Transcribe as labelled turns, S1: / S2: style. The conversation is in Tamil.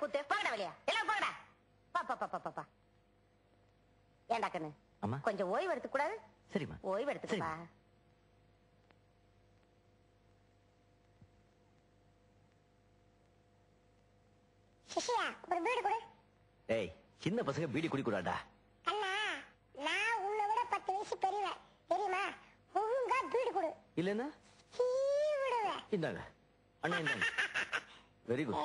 S1: கூத்து போகடா வெளியா எல்லாம் போகடா பாப்பா ஏண்டா கண்ணு
S2: அம்மா
S1: கொஞ்சம் ஓய்வு எடுத்துக்க கூடாது
S2: சரிம்மா
S1: ஓய்வு எடுத்துக்கப்பா
S3: சிஷியா ஒரு பீடி கொடு
S2: ஏய் சின்ன பசங்க பீடி குடிக்கூடாடா
S3: அண்ணா நான் உன்னை விட 10 வயசு பெரியவன் தெரியுமா ஒழுங்கா பீடி கொடு
S2: இல்லன்னா
S3: விடுவேன்
S2: இந்தாங்க அண்ணா இந்தாங்க வெரி குட்